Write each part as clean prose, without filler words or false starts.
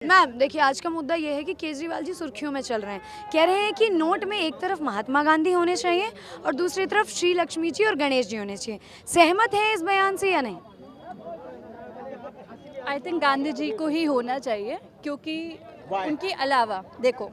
Ma'am देखिए, आज का मुद्दा ये है कि केजरीवाल जी सुर्खियों में चल रहे हैं। कह रहे हैं कि नोट में एक तरफ महात्मा गांधी होने चाहिए और दूसरी तरफ श्री लक्ष्मी जी और गणेश जी होने चाहिए। सहमत हैं इस बयान से या नहीं? आई थिंक गांधी जी को ही होना चाहिए, क्योंकि उनके अलावा देखो,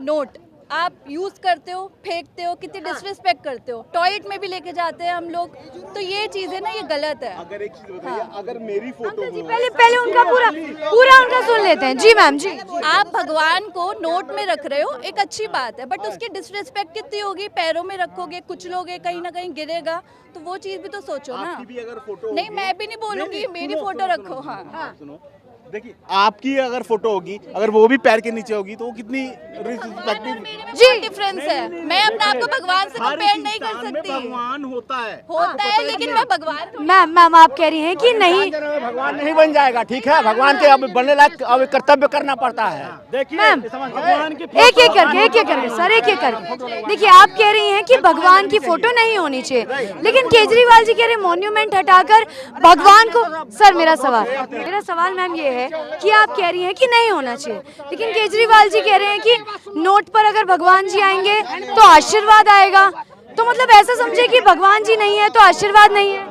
नोट आप यूज करते हो, फेंकते हो, कितनी डिसरिस्पेक्ट करते हो, टॉयलेट में भी लेके जाते हैं हम लोग, तो ये चीजें ना, ये गलत है। अगर एक चीज बताइए, अगर मेरी फोटो जी पहले उनका पूरा उनका सुन लेते हैं। जी मैम जी। आप भगवान को नोट में रख रहे हो, एक अच्छी बात है, बट उसकी डिसरिस्पेक्ट कितनी होगी? पैरों में रखोगे, कुचलोगे, कहीं ना कहीं गिरेगा, तो वो चीज भी तो सोचो ना। आपकी भी अगर फोटो नहीं, मैं भी नहीं बोलूंगी, मेरी फोटो रखो। हाँ, सुनो, देखिए आपकी अगर फोटो होगी, अगर वो भी पैर के नीचे होगी तो वो कितनी रिस्पेक्टिव जी डिफरेंस है। मैं अपने आप को भगवान से कंपेयर नहीं कर सकती। भगवान होता है, लेकिन मैं भगवान मैम आप कह रही हैं कि नहीं, भगवान नहीं बन जाएगा, ठीक है। भगवान के अब बनने लायक अब कर्तव्य करना पड़ता है। देखिए मैम भगवान की एक एक करके सर, एक एक करके देखिए, आप कह रही हैं कि भगवान की फोटो नहीं होनी चाहिए, लेकिन केजरीवाल जी कह रहे हैं मॉन्यूमेंट हटाकर भगवान को। सर मेरा सवाल मैम ये है कि आप कह रही हैं कि नहीं होना चाहिए, लेकिन केजरीवाल जी कह रहे हैं कि नोट पर अगर भगवान जी आएंगे तो आशीर्वाद आएगा, तो मतलब ऐसा समझे कि भगवान जी नहीं है तो आशीर्वाद नहीं है।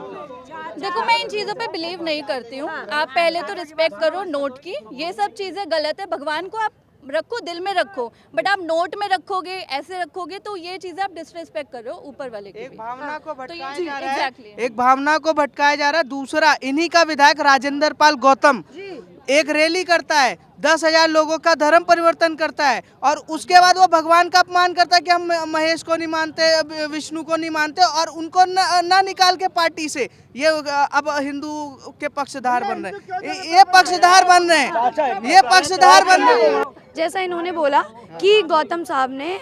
देखो, मैं इन चीजों पे बिलीव नहीं करती हूँ। आप पहले तो रिस्पेक्ट करो नोट की, ये सब चीजें गलत है। भगवान को आप रखो, दिल में रखो, बट आप नोट में रखोगे, ऐसे रखोगे, तो ये चीजें आप डिसरिस्पेक्ट कर रहे हो ऊपर वाले की। एक भावना को भटकाया तो जा रहा है। exactly। एक भावना को भटकाया जा रहा है। दूसरा, इन्हीं का विधायक राजेंद्र पाल गौतम एक रैली करता है, 10,000 लोगों का धर्म परिवर्तन करता है, और उसके बाद वो भगवान का अपमान करता है कि हम महेश को नहीं मानते, विष्णु को नहीं मानते, और उनको ना निकाल के पार्टी से ये अब हिंदू के पक्षधार बन रहे हैं। ये पक्षधार बन रहे हैं, ये पक्षधार बन रहे हैं। जैसा इन्होंने बोला कि गौतम साहब ने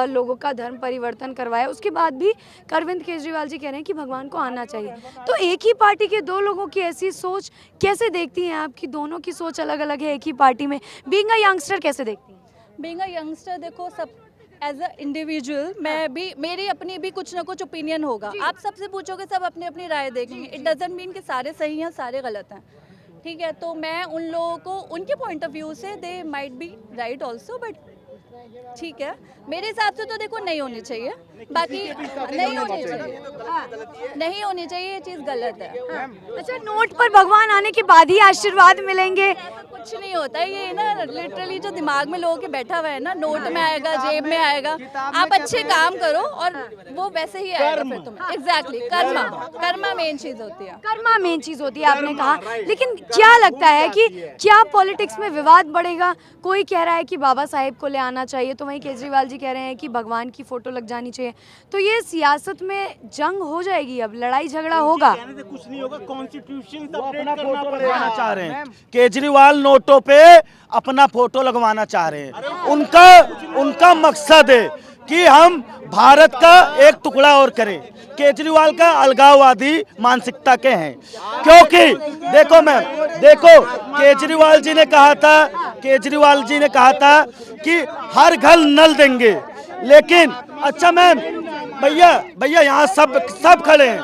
लोगों का धर्म परिवर्तन करवाया, उसके बाद भी अरविंद केजरीवाल जी कह रहे हैं कि भगवान को आना चाहिए। तो एक ही पार्टी के दो लोगों की ऐसी सोच कैसे देखती हैं आप? कि दोनों की सोच अलग अलग है एक ही पार्टी में। बीइंग अ यंगस्टर कैसे देखती हैं? बीइंग अ यंगस्टर, देखो, सब एज अ इंडिविजुअल मैं भी, मेरी अपनी भी कुछ ना कुछ ओपिनियन होगा। आप सबसे पूछोगे, सब अपनी अपनी राय देखेंगे। इट डजंट मीन कि सारे सही हैं, सारे गलत हैं, ठीक है। तो मैं उन लोगों को उनके पॉइंट ऑफ व्यू से, they might be right also, but ठीक है, मेरे हिसाब से तो देखो नहीं होनी चाहिए। बाकी नहीं होनी चाहिए, नहीं होनी चाहिए, ये चीज़ गलत है। अच्छा, नोट पर भगवान आने के बाद ही आशीर्वाद मिलेंगे? कुछ नहीं होता है, ये ना लिटरली जो दिमाग में लोगों के बैठा हुआ है ना, नोट में आएगा, जेब में आएगा। आप अच्छे काम करो और वो वैसे ही आएगा फिर तुम्हें। एग्जैक्टली, कर्मा मेन चीज होती है। कर्मा मेन चीज होती है, आपने कहा। लेकिन क्या लगता है कि क्या पॉलिटिक्स में विवाद बढ़ेगा? कोई कह रहा है कि बाबा साहेब को ले आना चाहिए, तो वहीं केजरीवाल जी कह रहे हैं कि भगवान की फोटो लग जानी चाहिए। तो ये सियासत में जंग हो जाएगी, अब लड़ाई झगड़ा होगा। कुछ नहीं होगा, कॉन्स्टिट्यूशन अपना फोटो लगवाना चाह रहे हैं। केजरीवाल नोटों पे अपना फोटो लगवाना चाह रहे हैं। उनका मकसद है कि हम भारत का एक टुकड़ा और करें। केजरीवाल का अलगाववादी मानसिकता के हैं, क्योंकि देखो केजरीवाल जी ने कहा था कि हर घर नल देंगे, लेकिन अच्छा मैम, भैया यहाँ सब खड़े हैं,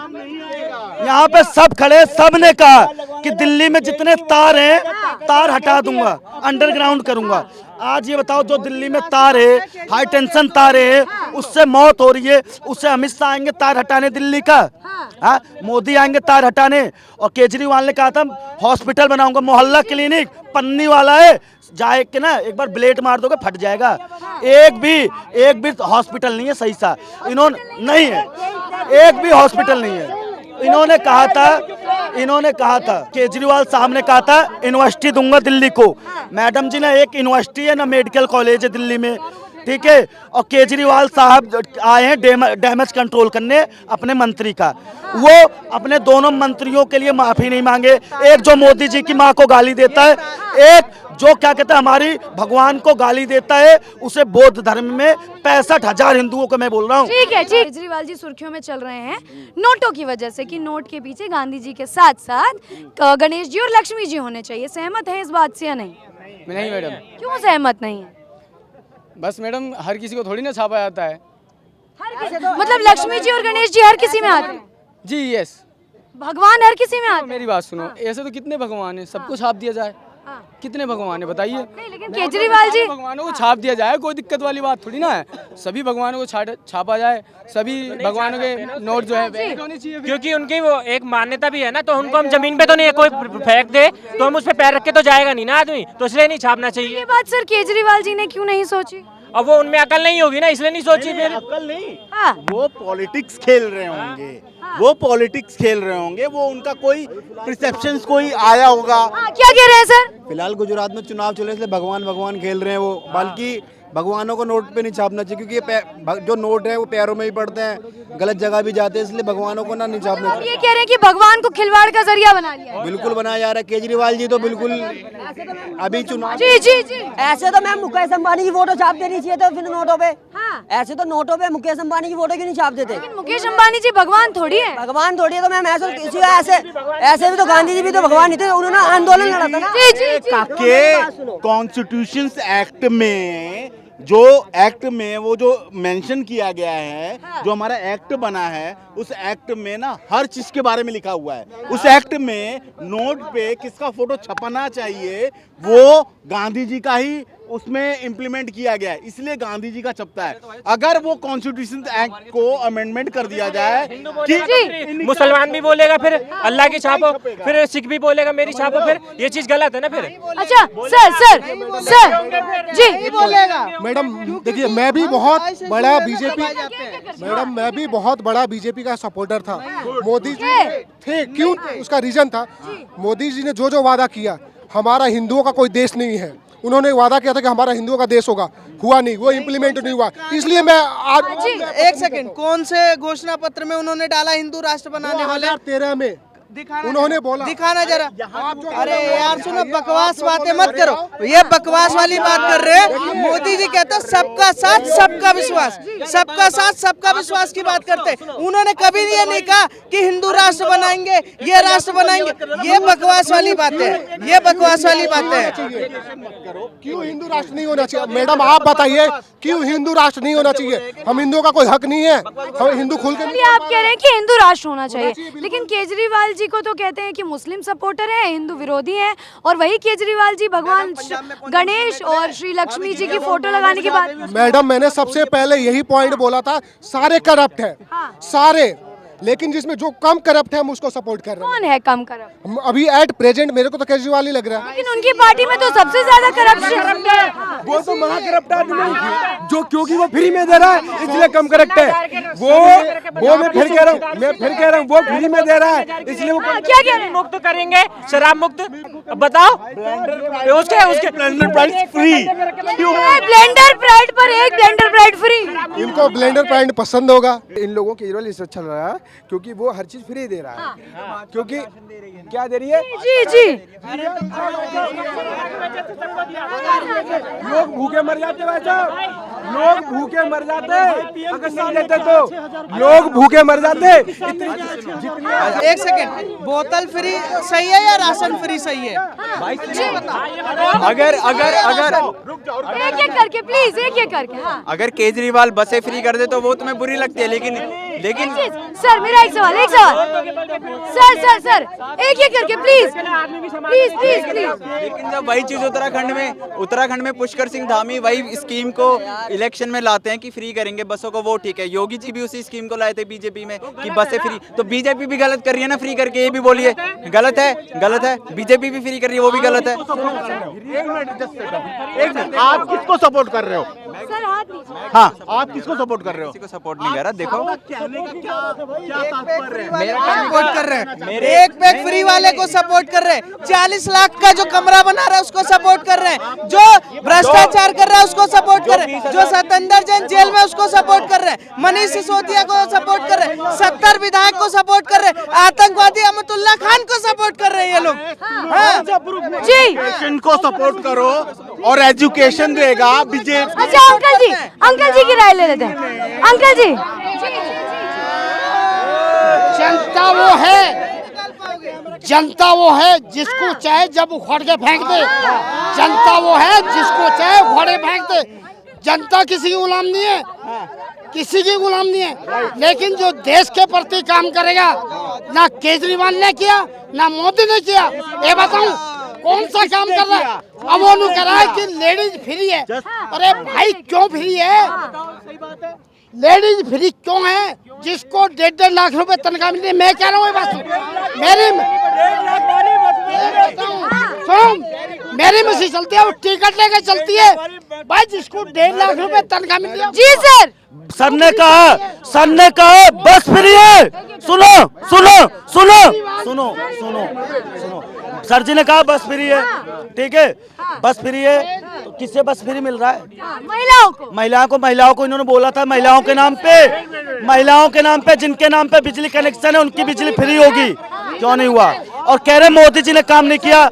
यहाँ पे सब खड़े, सब ने कहा कि दिल्ली में जितने तार हैं, तार हटा दूंगा, अंडरग्राउंड करूंगा। आज ये बताओ, जो दिल्ली में तार है, हाई टेंशन तार है, उससे मौत हो रही है, उससे अमित शाह आएंगे तार हटाने दिल्ली का, हाँ, मोदी आएंगे तार हटाने। और केजरीवाल ने कहा था हॉस्पिटल बनाऊंगा, मोहल्ला क्लिनिक पन्नी वाला है, जाए के ना एक बार ब्लेड मार दोगे फट जाएगा। एक भी हॉस्पिटल नहीं है सही सा, इन्होंने नहीं है, एक भी हॉस्पिटल नहीं है। इन्होंने कहा था केजरीवाल साहब ने कहा था यूनिवर्सिटी दूंगा दिल्ली को। मैडम जी, ना एक यूनिवर्सिटी है ना मेडिकल कॉलेज है दिल्ली में, ठीक है। और केजरीवाल साहब आए हैं डैमेज कंट्रोल करने अपने मंत्री का। वो अपने दोनों मंत्रियों के लिए माफी नहीं मांगे। एक जो मोदी जी की माँ को गाली देता है, एक जो क्या कहता है हमारी भगवान को गाली देता है, उसे बौद्ध धर्म में 65,000 हिंदुओं को मैं बोल रहा हूँ। ठीक है, केजरीवाल जी सुर्खियों में चल रहे हैं नोटों की वजह से, कि नोट के पीछे गांधी जी के साथ साथ गणेश जी और लक्ष्मी जी होने चाहिए। सहमत है इस बात से या नहीं? नहीं मैडम। क्यों सहमत नहीं है? बस मैडम, हर किसी को थोड़ी ना छापा जाता है। मतलब लक्ष्मी जी और गणेश जी हर किसी में आते हैं? जी यस। भगवान हर किसी में आते हैं? मेरी बात सुनो, ऐसे तो कितने भगवान हैं, सबको छाप दिया जाए, कितने भगवान है बताइए। नहीं, लेकिन केजरीवाल जी भगवानों को छाप दिया जाए, कोई दिक्कत वाली बात थोड़ी ना है। सभी भगवानों को छापा जाए, सभी भगवानों के नोट जो है वैलिड होने चाहिए। क्योंकि उनकी वो एक मान्यता भी है ना, तो उनको हम जमीन पे तो नहीं, कोई फेंक दे तो हम उस पे पैर रख के तो जाएगा नहीं ना आदमी, तो इसलिए नहीं छापना चाहिए। ये बात सर केजरीवाल जी ने क्यों नहीं सोची? अब वो उनमें अकल नहीं होगी ना, इसलिए नहीं सोची फिर। अकल नहीं, हाँ वो पॉलिटिक्स खेल रहे होंगे, वो पॉलिटिक्स खेल रहे होंगे, वो उनका कोई परसेप्शंस कोई आया होगा। हाँ, क्या कह रहे हैं सर? फिलहाल गुजरात में चुनाव चले इसलिए भगवान भगवान खेल रहे हैं वो, बल्कि भगवानों को नोट पे नहीं छापना चाहिए, क्योंकि ये जो नोट है वो पैरों में ही पड़ते हैं, गलत जगह भी जाते हैं, इसलिए भगवानों को ना नहीं छापना आप चाहिए। ये कह रहे हैं कि भगवान को खिलवाड़ का जरिया बना लिया है। बिल्कुल बनाया जा रहा है। केजरीवाल जी तो बिल्कुल अभी चुनाव जी जी जी ऐसे तो मैम मुकेश अंबानी की फोटो छाप देनी चाहिए था फिर नोटों पे। हाँ, ऐसे तो नोटों पे मुकेश अंबानी की फोटो क्यों नहीं छाप देते? लेकिन मुकेश अंबानी जी भगवान थोड़ी है। भगवान थोड़ी है तो मैम ऐसे किसी का ऐसे भी तो गांधी जी भी तो भगवान नहीं थे, उन्होंने आंदोलन लड़ा था ना। जी जी जी के कॉन्स्टिट्यूशन एक्ट में वो जो मेंशन किया गया है, जो हमारा एक्ट बना है, उस एक्ट में ना हर चीज के बारे में लिखा हुआ है। उस एक्ट में नोट पे किसका फोटो छपना चाहिए वो गांधी जी का ही उसमें इम्प्लीमेंट किया गया है, इसलिए गांधी जी का छपता है। अगर वो कॉन्स्टिट्यूशन एक्ट को अमेंडमेंट कर दिया जाए कि मुसलमान भी बोलेगा फिर अल्लाह की छापो, फिर सिख भी बोलेगा मेरी छापो, फिर ये चीज गलत है ना फिर। अच्छा सर जी बोलेगा मैडम देखिए, मैं भी बहुत बड़ा बीजेपी का सपोर्टर था। मोदी जी थे, क्यों? उसका रीजन था, मोदी जी ने जो वादा किया, हमारा हिंदुओं का कोई देश नहीं है, उन्होंने वादा किया था कि हमारा हिंदुओं का देश होगा, हुआ नहीं, वो इम्प्लीमेंट नहीं हुआ, इसलिए मैं आज। एक सेकंड, कौन से घोषणा पत्र में उन्होंने डाला हिंदू राष्ट्र बनाने वाले? 2013 में उन्होंने बोला। दिखाना जरा। अरे यार सुनो, बकवास बातें मत करो, ये बकवास वाली बात कर रहे हैं। मोदी जी कहते हैं सबका साथ सबका विश्वास, सबका साथ सबका विश्वास की बात करते हैं। उन्होंने कभी ये नहीं कहा कि हिंदू राष्ट्र बनाएंगे, ये राष्ट्र बनाएंगे। ये बकवास वाली बातें है, ये बकवास वाली बातें है। क्यों हिंदू राष्ट्र नहीं होना चाहिए? मैडम आप बताइए, क्यों हिंदू राष्ट्र नहीं होना चाहिए? हम हिंदुओं का कोई हक नहीं है? हम हिंदू खुल के आप कह रहे हैं कि हिंदू राष्ट्र होना चाहिए, लेकिन केजरीवाल जी को तो कहते हैं कि मुस्लिम सपोर्टर हैं, हिंदू विरोधी हैं, और वही केजरीवाल जी भगवान गणेश और श्री लक्ष्मी जी की फोटो लगाने की बात। मैडम मैंने सबसे पहले यही पॉइंट बोला था, सारे करप्ट हैं, सारे, लेकिन जिसमें जो कम करप्ट है हम उसको सपोर्ट कर रहे हैं। कौन है कम करप्ट? अभी एट प्रेजेंट मेरे को तो केजरीवाल ही लग रहा है। लेकिन उनकी पार्टी में तो सबसे ज्यादा करप्शन है। वो तो महा करप्ट आदमी है, जो क्योंकि वो फ्री में दे रहा है इसलिए कम करप्ट है। वो मैं फिर कह रहा हूँ वो फ्री में दे रहा है इसलिए वो क्या कह रहे हैं? मुक्त करेंगे, शराब मुक्त। अब बताओ उसके ब्लेंडर प्राइस फ्री क्यों? ब्लेंडर प्राइड पर एक ब्लेंडर प्राइड फ्री। इनको ब्लेंडर प्राइड पसंद होगा। इन लोगों के केजरीवाल इससे अच्छा लग रहा है क्योंकि वो हर चीज फ्री दे रहा है। क्योंकि क्या दे रही है? जी जी लोग भूखे मर जाते वैसे, लोग भूखे मर जाते अगर नहीं देते तो लोग भूखे मर जाते। एक सेकंड, बोतल फ्री सही है या राशन फ्री सही है? अगर अगर अगर एक एक करके प्लीज, एक एक करके। हाँ अगर केजरीवाल बसें फ्री कर दे तो वो तुम्हें बुरी लगती है, लेकिन सर मेरा एक सवाल सर एक एक करके प्लीज प्लीज प्लीज प्लीज। लेकिन जब वही चीज उत्तराखंड में पुष्कर सिंह धामी वही स्कीम को इलेक्शन में लाते हैं कि फ्री करेंगे बसों को, वो ठीक है। योगी जी भी उसी स्कीम को लाए थे बीजेपी में कि बसें फ्री, तो बीजेपी भी गलत कर रही है ना फ्री करके, ये भी बोलिए गलत है। बीजेपी भी फ्री कर रही है, वो भी गलत है। आप किसको सपोर्ट कर रहे हो? सर हाथ नीचे। हाँ, आप किसको सपोर्ट कर रहे हो? किसी को सपोर्ट नहीं कर रहा। देखो सपोर्ट कर रहे हैं, एक बैग फ्री वाले को सपोर्ट कर रहे हैं, 40 लाख का जो कमरा बना रहा है उसको सपोर्ट कर रहे हैं, जो भ्रष्टाचार कर रहा है उसको सपोर्ट कर रहे हैं, जो सतेंद्र जैन जेल में उसको सपोर्ट कर रहे हैं, मनीष सिसोदिया को सपोर्ट कर रहे हैं, 70 विधायक को सपोर्ट कर रहे हैं, आतंकवादी अहमदुल्ला खान को सपोर्ट कर रहे हैं ये लोग। जी एजुकेशन को सपोर्ट करो और एजुकेशन देगा बीजेपी। अच्छा अंकल जी की राय ले लेते हैं। अंकल जी जनता वो है जिसको चाहे जब उखाड़ के फेंक दे, जनता वो है जिसको चाहे उखाड़ के फेंक दे। जनता किसी की गुलाम नहीं है, किसी की गुलाम नहीं है, लेकिन जो देश के प्रति काम करेगा, ना केजरीवाल ने किया ना मोदी ने किया। ये बताऊं, कौन सा काम कर रहा है? अब वो कह रहा है कि लेडीज फ्री है। अरे भाई क्यों फ्री है? लेडीज फ्री क्यों है? जिसको 1.5 लाख रुपए तनख्वाह मिलती है, मैं कह रहा हूँ मेरी मशीन चलती है, वो टिकट लेकर चलती है भाई। जिसको 1.5 लाख रुपए तनख्वाह मिलती है। जी सर, सर ने कहा बस फ्री है। सुनो सुनो सुनो सुनो सुनो सुनो, सर जी ने कहा बस फ्री है, ठीक है, बस फ्री है। तो किससे बस फ्री मिल रहा है? महिलाओं को इन्होंने बोला था महिलाओं के नाम पे जिनके नाम पे बिजली कनेक्शन है उनकी बिजली फ्री होगी, क्यों नहीं हुआ? और कह रहे मोदी जी ने काम नहीं किया।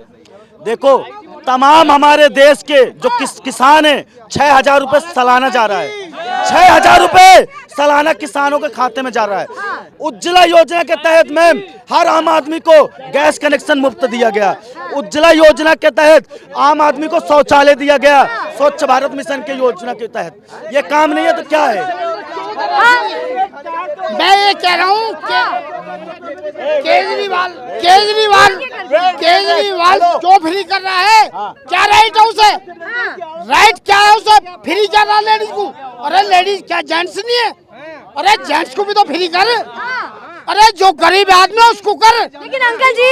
देखो तमाम हमारे देश के जो किसान हैं 6,000 रुपए सालाना जा रहा है, 6,000 रुपए सालाना किसानों के खाते में जा रहा है। उज्ज्वला योजना के तहत मैम हर आम आदमी को गैस कनेक्शन मुफ्त दिया गया। उज्ज्वला योजना के तहत आम आदमी को शौचालय दिया गया, स्वच्छ भारत मिशन के योजना के तहत। ये काम नहीं है तो क्या है? मैं ये कह रहा हूँ केजरीवाल क्यों फ्री कर रहा है? क्या राइट है उसे? राइट क्या है उसे? फ्री कर रहा है लेडीज को। अरे लेडीज क्या जेंट्स नहीं है? अरे जेंट्स को भी तो फ्री कर। अरे जो गरीब आदमी है उसको कर। लेकिन अंकल जी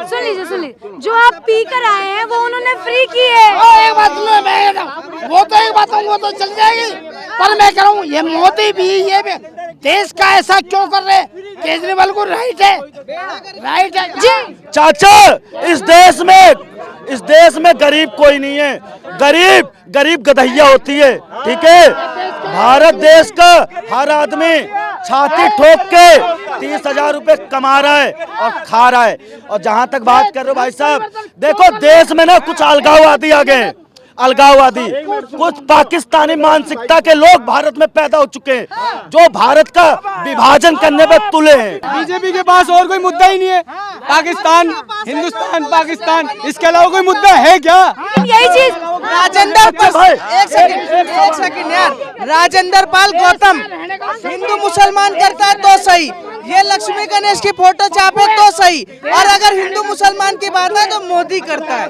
सुन लीजिए, जो आप पी कर आए हैं वो उन्होंने फ्री की है। एक बात सुनो, मैं वो तो एक बात वो तो चल जाएगी, पर मैं कह रहा हूँ ये मोदी भी ये भी देश का ऐसा क्यों कर रहे? केजरीवाल को राइट है जी। चाचा इस देश में गरीब कोई नहीं है, गरीब गधैया होती है, ठीक है। भारत देश का हर आदमी छाती ठोक के 30,000 रुपए कमा रहा है और खा रहा है। और जहां तक बात कर रहे हो भाई साहब, देखो देश में ना कुछ अलगाववादी आ गए, कुछ पाकिस्तानी मानसिकता के लोग भारत में पैदा हो चुके हैं जो भारत का विभाजन करने में तुले हैं। बीजेपी के पास और कोई मुद्दा ही नहीं है। पाकिस्तान, हिंदुस्तान, पाकिस्तान, इसके अलावा कोई मुद्दा है क्या? यही चीज एक सेकंड यार, राजेंद्र पाल गौतम हिंदू मुसलमान करता है तो सही, ये लक्ष्मी गणेश की फोटो छापे तो सही, और अगर हिंदू मुसलमान की बात है तो मोदी करता है।